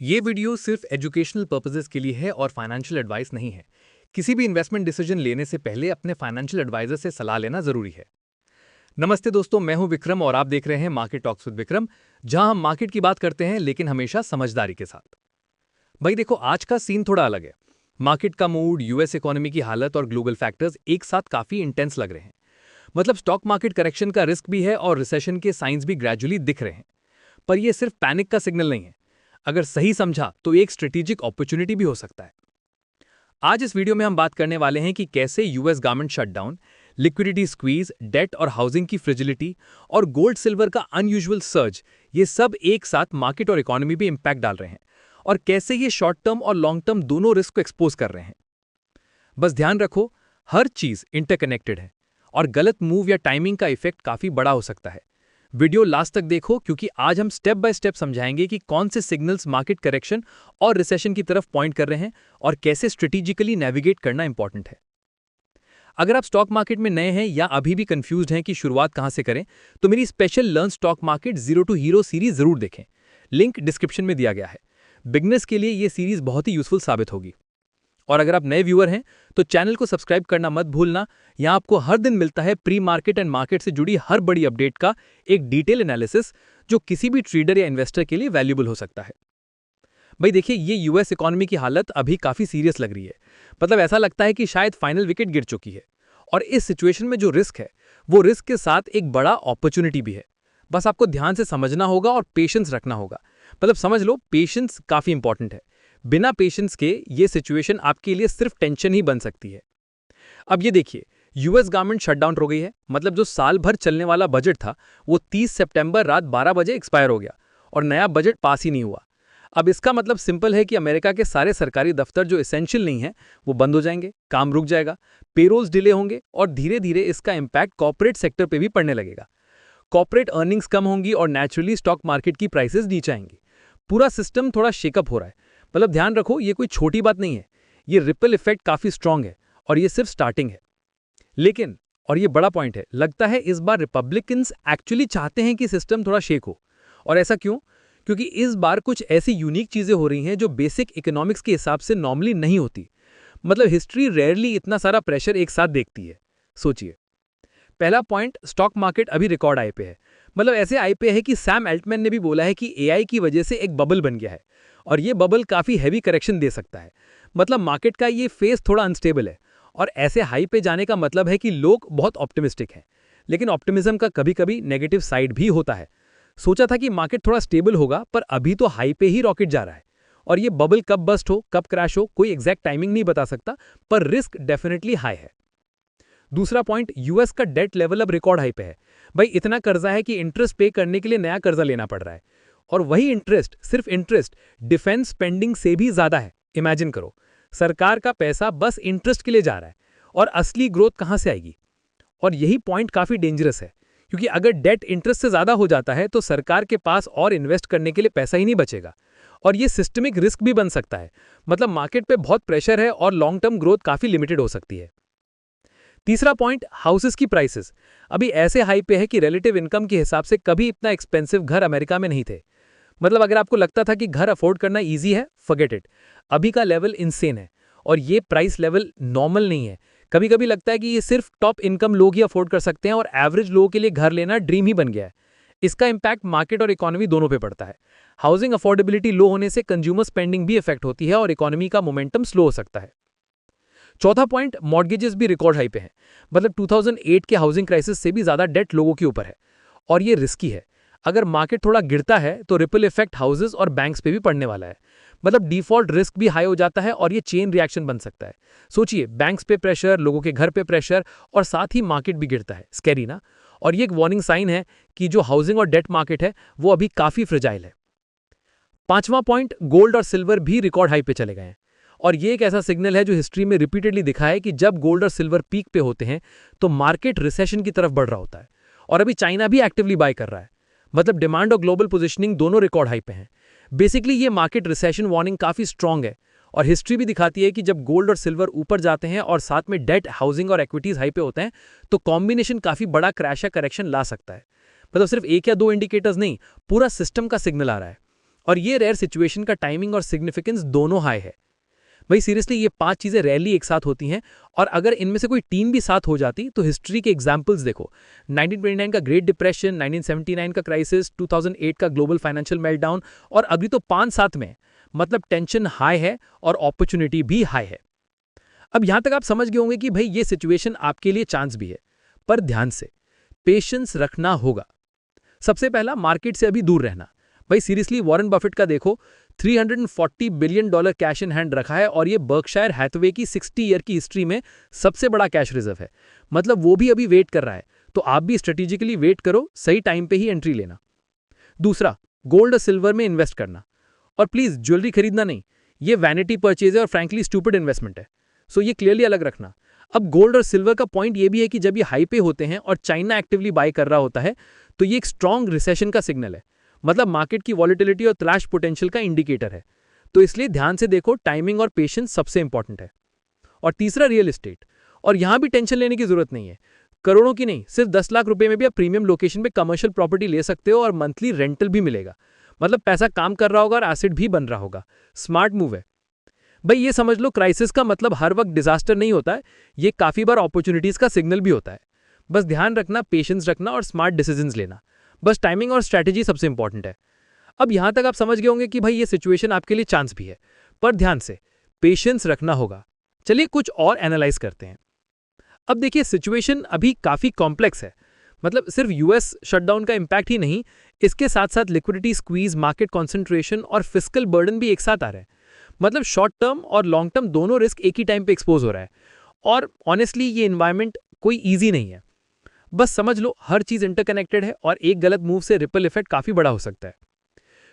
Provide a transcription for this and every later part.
ये वीडियो सिर्फ educational purposes के लिए है और फाइनेंशियल एडवाइस नहीं है। किसी भी इन्वेस्टमेंट डिसीजन लेने से पहले अपने फाइनेंशियल एडवाइजर से सलाह लेना जरूरी है। नमस्ते दोस्तों, मैं हूं विक्रम और आप देख रहे हैं मार्केट टॉक्स विद विक्रम, जहां हम मार्केट की बात करते हैं लेकिन हमेशा समझदारी के साथ। भाई देखो, आज का सीन थोड़ा अलग है। मार्केट का मूड, यूएस इकोनॉमी की हालत और ग्लोबल फैक्टर्स एक साथ काफी इंटेंस लग रहे हैं। मतलब स्टॉक मार्केट करेक्शन का रिस्क भी है और रिसेशन के साइंस भी ग्रेजुअली दिख रहे हैं। पर यह सिर्फ पैनिक का सिग्नल नहीं है। अगर सही समझा तो एक स्ट्रेटेजिक अपॉर्चुनिटी भी हो सकता है। आज इस वीडियो में हम बात करने वाले हैं कि कैसे US government shutdown, liquidity squeeze, debt और हाउसिंग की फ्रिजिलिटी और गोल्ड सिल्वर का अनयूजुअल सर्ज, ये सब एक साथ मार्केट और इकोनॉमी पे इंपैक्ट डाल रहे हैं और कैसे ये शॉर्ट टर्म और लॉन्ग टर्म दोनों रिस्क को एक्सपोज कर रहे हैं। बस ध्यान रखो, हर चीज इंटरकनेक्टेड है और गलत मूव या टाइमिंग का इफेक्ट काफी बड़ा हो सकता है। वीडियो लास्ट तक देखो, क्योंकि आज हम स्टेप बाय स्टेप समझाएंगे कि कौन से सिग्नल्स मार्केट करेक्शन और रिसेशन की तरफ पॉइंट कर रहे हैं और कैसे स्ट्रेटेजिकली नेविगेट करना इंपॉर्टेंट है। अगर आप स्टॉक मार्केट में नए हैं या अभी भी कंफ्यूज्ड हैं कि शुरुआत कहां से करें, तो मेरी special learn stock market zero to hero series जरूर देखें। लिंक डिस्क्रिप्शन में दिया गया है। बिगनर्स के लिए यह सीरीज बहुत ही यूजफुल साबित होगी। और अगर आप नए व्यूअर हैं तो चैनल को सब्सक्राइब करना मत भूलना। यहां आपको हर दिन मिलता है प्री मार्केट एंड मार्केट से जुड़ी हर बड़ी अपडेट का एक डिटेल एनालिसिस, जो किसी भी ट्रेडर या इन्वेस्टर के लिए वैल्यूएबल हो सकता है। भाई देखिए, ये यूएस इकोनॉमी की हालत अभी काफी सीरियस लग रही है। मतलब ऐसा लगता है कि शायद फाइनल विकेट गिर चुकी है। और इस सिचुएशन में जो रिस्क है, वो रिस्क के साथ एक बड़ा अपॉर्चुनिटी भी है। बस आपको ध्यान से समझना होगा और पेशेंस रखना होगा। मतलब समझ लो, पेशेंस काफी इंपॉर्टेंट है। बिना पेशेंस के ये सिचुएशन आपके लिए सिर्फ टेंशन ही बन सकती है। अब ये देखिए, यूएस गवर्नमेंट शटडाउन हो गई है। मतलब जो साल भर चलने वाला बजट था, वो 30 सितंबर रात 12 बजे एक्सपायर हो गया और नया बजट पास ही नहीं हुआ। अब इसका मतलब सिंपल है कि अमेरिका के सारे सरकारी दफ्तर जो एसेंशियल नहीं है, वो बंद हो जाएंगे, काम रुक जाएगा, पेरोल्स डिले होंगे और धीरे धीरे इसका इंपैक्ट कॉर्पोरेट सेक्टर पे भी पड़ने लगेगा। कॉर्पोरेट अर्निंग्स कम होंगी और नेचुरली स्टॉक मार्केट की प्राइसेस नीचे आएंगी। पूरा सिस्टम थोड़ा शेकअप हो रहा है। मतलब ध्यान रखो, ये कोई छोटी बात नहीं है। ये रिपल इफेक्ट काफी स्ट्रांग है और ये सिर्फ स्टार्टिंग है। लेकिन, और ये बड़ा पॉइंट है, लगता है इस बार रिपब्लिकन्स एक्चुअली चाहते हैं कि सिस्टम थोड़ा शेक हो। और ऐसा क्यों? क्योंकि इस बार कुछ ऐसी यूनिक चीजें हो रही हैं जो बेसिक इकोनॉमिक्स के हिसाब से नॉर्मली नहीं होती। मतलब हिस्ट्री रेयरली इतना सारा प्रेशर एक साथ देखती है। सोचिए, पहला पॉइंट, स्टॉक मार्केट अभी रिकॉर्ड हाई पे है। मतलब ऐसे हाई पे है कि सैम एल्टमैन ने भी बोला है कि एआई की वजह से एक बबल बन गया है और ये बबल काफी हैवी करेक्शन दे सकता है। मतलब मार्केट का ये फेस थोड़ा अनस्टेबल है और ऐसे हाई पे जाने का मतलब है कि लोग बहुत ऑप्टिमिस्टिक हैं। लेकिन ऑप्टिमिज्म का कभी कभी नेगेटिव साइड भी होता है। सोचा था कि मार्केट थोड़ा स्टेबल होगा, पर अभी तो हाई पे ही रॉकेट जा रहा है। और ये बबल कब बस्ट हो, कब क्रैश हो, कोई एग्जैक्ट टाइमिंग नहीं बता सकता, पर रिस्क डेफिनेटली हाई है। दूसरा पॉइंट, यूएस का डेट लेवल अब रिकॉर्ड हाई पे है। भाई इतना कर्जा है कि इंटरेस्ट पे करने के लिए नया कर्जा लेना पड़ रहा है। और वही इंटरेस्ट, सिर्फ इंटरेस्ट, डिफेंस स्पेंडिंग से भी ज्यादा है। इमेजिन करो, सरकार का पैसा बस इंटरेस्ट के लिए जा रहा है और असली ग्रोथ कहां से आएगी? और यही पॉइंट काफी डेंजरस है, क्योंकि अगर डेट इंटरेस्ट से ज्यादा हो जाता है तो सरकार के पास और इन्वेस्ट करने के लिए पैसा ही नहीं बचेगा और ये सिस्टमिक रिस्क भी बन सकता है। मतलब मार्केट पे बहुत प्रेशर है और लॉन्ग टर्म ग्रोथ काफी लिमिटेड हो सकती है। तीसरा पॉइंट, हाउसेस की प्राइसेस अभी ऐसे हाई पे है कि रिलेटिव इनकम के हिसाब से कभी इतना एक्सपेंसिव घर अमेरिका में नहीं थे। मतलब अगर आपको लगता था कि घर अफोर्ड करना इजी है, फॉरगेट इट। अभी का लेवल इनसेन है और ये प्राइस लेवल नॉर्मल नहीं है। कभी कभी लगता है कि ये सिर्फ टॉप इनकम लोग ही अफोर्ड कर सकते हैं और एवरेज लोगों के लिए घर लेना ड्रीम ही बन गया है। इसका इंपैक्ट मार्केट और इकोनॉमी दोनों पे पड़ता है। हाउसिंग अफोर्डेबिलिटी लो होने से कंज्यूमर स्पेंडिंग भी इफेक्ट होती है और इकोनॉमी का मोमेंटम स्लो हो सकता है। चौथा पॉइंट, मॉर्गेजेस भी रिकॉर्ड हाई पे हैं। मतलब 2008 के हाउसिंग क्राइसिस से भी ज्यादा डेट लोगों के ऊपर है और ये रिस्की है। अगर मार्केट थोड़ा गिरता है तो रिपल इफेक्ट हाउसेस और बैंक्स पे भी पड़ने वाला है। मतलब डिफॉल्ट रिस्क भी हाई हो जाता है और ये चेन रिएक्शन बन सकता है। सोचिए, बैंक्स पे प्रेशर, लोगों के घर पे प्रेशर और साथ ही मार्केट भी गिरता है। स्कैरी ना? और ये एक वार्निंग साइन है कि जो हाउसिंग और डेट मार्केट है वो अभी काफी फ्रेजाइल है। पांचवा पॉइंट, गोल्ड और सिल्वर भी रिकॉर्ड हाई पे चले गए हैं और ये एक ऐसा सिग्नल है जो हिस्ट्री में रिपीटेडली दिखा है कि जब गोल्ड और सिल्वर पीक पे होते हैं तो मार्केट रिसेशन की तरफ बढ़ रहा होता है। और अभी चाइना भी एक्टिवली बाय कर रहा है। मतलब डिमांड और ग्लोबल पोजीशनिंग दोनों रिकॉर्ड हाई पे हैं। बेसिकली ये मार्केट रिसेशन वार्निंग काफी स्ट्रांग है और हिस्ट्री भी दिखाती है कि जब गोल्ड और सिल्वर ऊपर जाते हैं और साथ में डेट, हाउसिंग और इक्विटीज हाई पे होते हैं तो कॉम्बिनेशन काफी बड़ा क्रैश या करेक्शन ला सकता है। मतलब सिर्फ एक या दो इंडिकेटर्स नहीं, पूरा सिस्टम का सिग्नल आ रहा है। और ये रेयर सिचुएशन का टाइमिंग और सिग्निफिकेंस दोनों हाई है। भाई सीरियसली ये 5 चीज़ें रेयरली एक साथ होती हैं, और अगर इनमें से कोई 3 भी साथ हो जाती तो हिस्ट्री के एग्जाम्पल्स देखो। 1929 का ग्रेट डिप्रेशन, 1979 का क्राइसिस, 2008 का ग्लोबल फाइनेंशियल मेल्टडाउन, और अभी तो 5 साथ में। मतलब टेंशन हाई है और अपॉर्चुनिटी भी हाई है। अब यहां तक आप समझ गए होंगे कि भाई ये सिचुएशन आपके लिए चांस भी है, पर ध्यान से पेशेंस रखना होगा। सबसे पहला, मार्केट से अभी दूर रहना। भाई सीरियसली वॉरेन बफेट का देखो, $340 बिलियन कैश इन हैंड रखा है, और ये बर्कशायर हैथवे की 60 ईयर की हिस्ट्री में सबसे बड़ा कैश रिजर्व है। मतलब वो भी अभी वेट कर रहा है, तो आप भी स्ट्रेटेजिकली वेट करो, सही टाइम पे ही एंट्री लेना। दूसरा, गोल्ड और सिल्वर में इन्वेस्ट करना, और प्लीज ज्वेलरी खरीदना नहीं, ये वैनिटी परचेज है और फ्रैंकली स्टूपिड इन्वेस्टमेंट है। सो ये क्लियरली अलग रखना। अब गोल्ड और सिल्वर का पॉइंट ये भी है कि जब ये हाई पे होते हैं और चाइना एक्टिवली बाय कर रहा होता है, तो ये एक स्ट्रॉन्ग रिसेशन का सिग्नल है। मतलब मार्केट की वॉलिटिलिटी और तलाश पोटेंशियल का इंडिकेटर है। तो इसलिए ध्यान से देखो, टाइमिंग और पेशेंस सबसे इंपॉर्टेंट है। और तीसरा, रियल एस्टेट, और यहां भी टेंशन लेने की जरूरत नहीं है। करोड़ों की नहीं, सिर्फ 10 लाख रुपए में भी आप प्रीमियम लोकेशन पे कमर्शियल प्रॉपर्टी ले सकते हो, और मंथली रेंटल भी मिलेगा। मतलब पैसा काम कर रहा होगा और एसेट भी बन रहा होगा। स्मार्ट मूव है भाई। ये समझ लो, क्राइसिस का मतलब हर वक्त डिजास्टर नहीं होता है, ये काफी बार अपॉर्चुनिटीज का सिग्नल भी होता है। बस ध्यान रखना, पेशेंस रखना और स्मार्ट डिसीजंस लेना। बस टाइमिंग और स्ट्रैटेजी सबसे इंपॉर्टेंट है। अब यहां तक आप समझ गए होंगे कि भाई ये सिचुएशन आपके लिए चांस भी है, पर ध्यान से पेशेंस रखना होगा। चलिए कुछ और एनालाइज करते हैं। अब देखिए, सिचुएशन अभी काफी कॉम्प्लेक्स है। मतलब सिर्फ यूएस शटडाउन का इंपैक्ट ही नहीं, इसके साथ साथ लिक्विडिटी स्क्वीज, मार्केट कॉन्सेंट्रेशन और फिस्कल बर्डन भी एक साथ आ रहे हैं। मतलब शॉर्ट टर्म और लॉन्ग टर्म दोनों रिस्क एक ही टाइम पे एक्सपोज हो रहा है, और ऑनेस्टली ये एनवायरनमेंट कोई ईजी नहीं है। बस समझ लो, हर चीज इंटरकनेक्टेड है, और एक गलत मूव से रिपल इफेक्ट काफी बड़ा हो सकता है।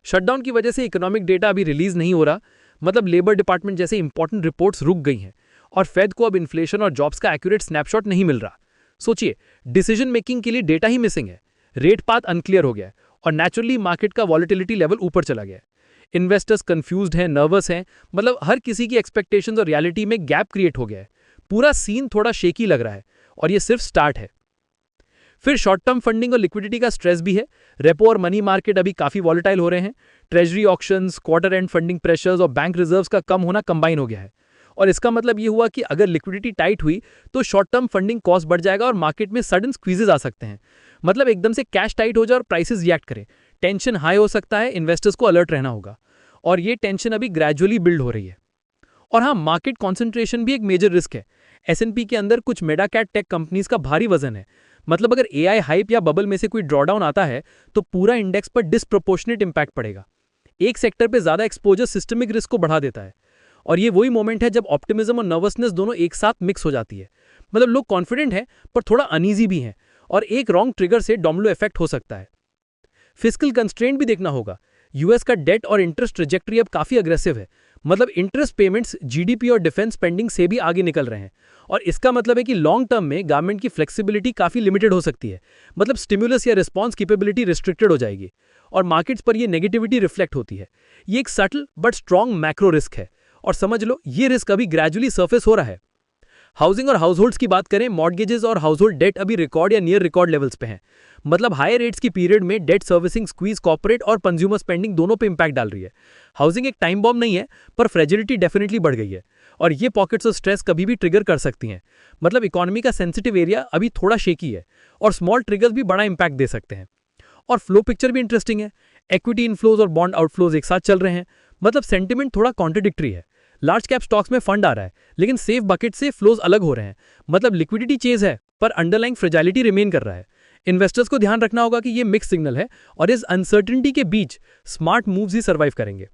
शटडाउन की वजह से इकोनॉमिक डेटा अभी रिलीज नहीं हो रहा। मतलब लेबर डिपार्टमेंट जैसे इंपॉर्टेंट रिपोर्ट्स रुक गई हैं, और फेड को अब इन्फ्लेशन और जॉब्स का एक्यूरेट स्नैपशॉट नहीं मिल रहा। सोचिए, डिसीजन मेकिंग के लिए डेटा ही मिसिंग है, रेट पाथ अनक्लियर हो गया है, और नेचुरली मार्केट का वॉलिटिलिटी लेवल ऊपर चला गया है। इन्वेस्टर्स कंफ्यूज्ड हैं, नर्वस हैं। मतलब हर किसी की एक्सपेक्टेशंस और रियलिटी में गैप क्रिएट हो गया है। पूरा सीन थोड़ा शेकी लग रहा है, और ये सिर्फ स्टार्ट है। फिर शॉर्ट टर्म फंडिंग और लिक्विडिटी का स्ट्रेस भी है। रेपो और मनी मार्केट अभी काफी वॉलेटाइल हो रहे हैं। Treasury auctions, quarter and funding pressures और बैंक रिजर्व्स का कम होना कंबाइन हो गया है। और इसका मतलब ये हुआ कि अगर लिक्विडिटी टाइट हुई तो शॉर्ट टर्म फंडिंग कॉस्ट बढ़ जाएगा, और मार्केट में सडन स्क्वीजेस आ सकते हैं। मतलब एकदम से कैश टाइट हो जाए और प्राइसेस रिएक्ट करें, टेंशन हाई हो सकता है। इन्वेस्टर्स को अलर्ट रहना होगा, और ये टेंशन अभी ग्रेजुअली बिल्ड हो रही है। और हाँ, मार्केट कॉन्सेंट्रेशन भी एक मेजर रिस्क है। S&P के अंदर कुछ मेगा कैट टेक कंपनीज का भारी वजन है। मतलब अगर AI हाइप या बबल में से कोई ड्रॉडाउन आता है, तो पूरा इंडेक्स पर डिस्प्रोपोर्शनेट इंपैक्ट पड़ेगा। एक सेक्टर पे ज्यादा एक्सपोजर सिस्टमिक रिस्क को बढ़ा देता है, और ये वही मोमेंट है जब ऑप्टिमिज्म और नर्वसनेस दोनों एक साथ मिक्स हो जाती है। मतलब लोग कॉन्फिडेंट हैं, पर थोड़ा अनईजी भी हैं, और एक रॉन्ग ट्रिगर से डोमिनो इफेक्ट हो सकता है। फिस्कल कंस्ट्रेंट भी देखना होगा। यूएस का डेट और इंटरेस्ट ट्रेजेक्टरी अब काफी अग्रेसिव है। मतलब इंटरेस्ट पेमेंट्स जीडीपी और डिफेंस स्पेंडिंग से भी आगे निकल रहे हैं, और इसका मतलब है कि लॉन्ग टर्म में गवर्नमेंट की फ्लेक्सिबिलिटी काफी लिमिटेड हो सकती है। मतलब स्टिमुलस या रिस्पॉन्स कैपेबिलिटी रिस्ट्रिक्टेड हो जाएगी, और मार्केट्स पर ये नेगेटिविटी रिफ्लेक्ट होती है। ये एक subtle but strong macro risk है, और समझ लो ये रिस्क अभी ग्रेजुअली सर्फेस हो रहा है। हाउसिंग और हाउसहोल्ड्स की बात करें, मॉर्गेजेस और हाउसहोल्ड डेट अभी रिकॉर्ड या नियर रिकॉर्ड लेवल्स पे हैं। मतलब हाई रेट्स की पीरियड में डेट सर्विसिंग स्क्वीज कॉर्पोरेट और कंज्यूमर स्पेंडिंग दोनों पे इंपैक्ट डाल रही है। हाउसिंग एक टाइम बॉम्ब नहीं है, पर फ्रेजिलिटी डेफिनेटली बढ़ गई है, और ये पॉकेट्स ऑफ स्ट्रेस कभी भी ट्रिगर कर सकती हैं। मतलब इकोनॉमी का सेंसिटिव एरिया अभी थोड़ा शेकी है, और स्मॉल ट्रिगर्स भी बड़ा इंपैक्ट दे सकते हैं। और फ्लो पिक्चर भी इंटरेस्टिंग है। इक्विटी इनफ्लोज और बॉन्ड आउटफ्लोज एक साथ चल रहे हैं। मतलब सेंटिमेंट थोड़ा कॉन्ट्रडिक्टरी है। लार्ज कैप स्टॉक्स में फंड आ रहा है, लेकिन सेफ बकेट से फ्लोज अलग हो रहे हैं। मतलब लिक्विडिटी चेज है, पर अंडरलाइंग फ्रेजिलिटी रिमेन कर रहा है। इन्वेस्टर्स को ध्यान रखना होगा कि ये मिक्स सिग्नल है, और इस अनसर्टेनिटी के बीच स्मार्ट मूव्स ही सर्वाइव करेंगे।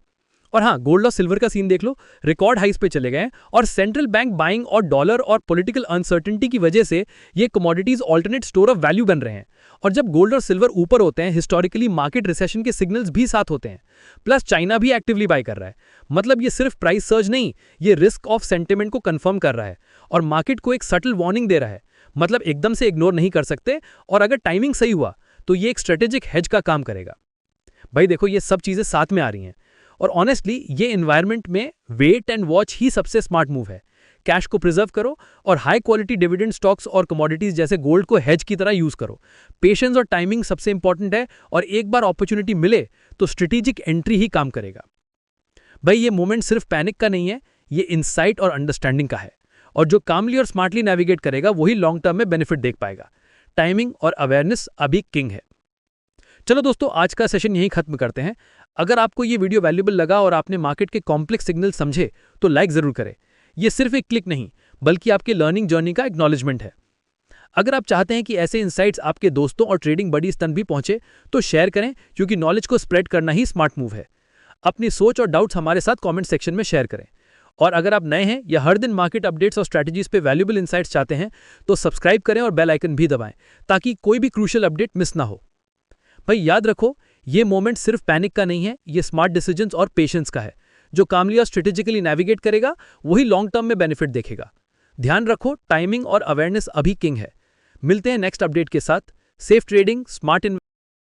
और हाँ, गोल्ड और सिल्वर का सीन देख लो, रिकॉर्ड हाइस पे चले गए हैं, और सेंट्रल बैंक बाइंग और डॉलर और पॉलिटिकल अनसर्टेनिटी की वजह से ये commodities alternate store of value बन रहे हैं। और जब गोल्ड और सिल्वर ऊपर होते हैं, हिस्टोरिकली मार्केट रिसेशन के सिग्नल्स भी साथ होते हैं। प्लस चाइना भी एक्टिवली बाय कर रहा है। मतलब ये सिर्फ प्राइस सर्ज नहीं, ये रिस्क ऑफ सेंटिमेंट को कंफर्म कर रहा है, और मार्केट को एक सटल वार्निंग दे रहा है। मतलब एकदम से इग्नोर नहीं कर सकते, और अगर टाइमिंग सही हुआ तो ये एक स्ट्रेटेजिक हेज का काम करेगा। भाई देखो, ये सब चीजें साथ में आ रही हैं, और ऑनेस्टली ये एनवायरनमेंट में वेट एंड वॉच ही सबसे स्मार्ट मूव है। कैश को प्रिजर्व करो और हाई क्वालिटी डिविडेंड स्टॉक्स और कमोडिटीज जैसे गोल्ड को हेज की तरह यूज करो। पेशेंस और टाइमिंग सबसे इंपॉर्टेंट है, और एक बार अपॉर्चुनिटी मिले तो स्ट्रेटेजिक एंट्री ही काम करेगा। भाई ये मोमेंट सिर्फ पैनिक का नहीं है, ये इंसाइट और अंडरस्टैंडिंग का है, और जो कामली और स्मार्टली नेविगेट करेगा वही लॉन्ग टर्म में बेनिफिट देख पाएगा। टाइमिंग और अवेयरनेस अभी किंग है। चलो दोस्तों, आज का सेशन यहीं खत्म करते हैं। अगर आपको ये वीडियो वैल्यूएबल लगा और आपने मार्केट के कॉम्प्लेक्स सिग्नल समझे तो लाइक जरूर करें। ये सिर्फ एक क्लिक नहीं, बल्कि आपके लर्निंग जर्नी का एक्नॉलेजमेंट है। अगर आप चाहते हैं कि ऐसे इंसाइट्स आपके दोस्तों और ट्रेडिंग बडीज तक भी पहुंचे तो शेयर करें, क्योंकि नॉलेज को स्प्रेड करना ही स्मार्ट मूव है। अपनी सोच और डाउट्स हमारे साथ कमेंट सेक्शन में शेयर करें। और अगर आप नए हैं या हर दिन मार्केट अपडेट्स और स्ट्रैटेजीज पे वैल्यूएबल इंसाइट्स चाहते हैं तो सब्सक्राइब करें और बेल आइकन भी दबाएं, ताकि कोई भी क्रूशियल अपडेट मिस ना हो। भाई याद रखो, ये मोमेंट सिर्फ पैनिक का नहीं है, ये स्मार्ट डिसीजंस और पेशेंस का है। जो कामली और स्ट्रेटेजिकली नेविगेट करेगा वही लॉन्ग टर्म में बेनिफिट देखेगा। ध्यान रखो, टाइमिंग और अवेयरनेस अभी किंग है। मिलते हैं नेक्स्ट अपडेट के साथ। Safe trading, smart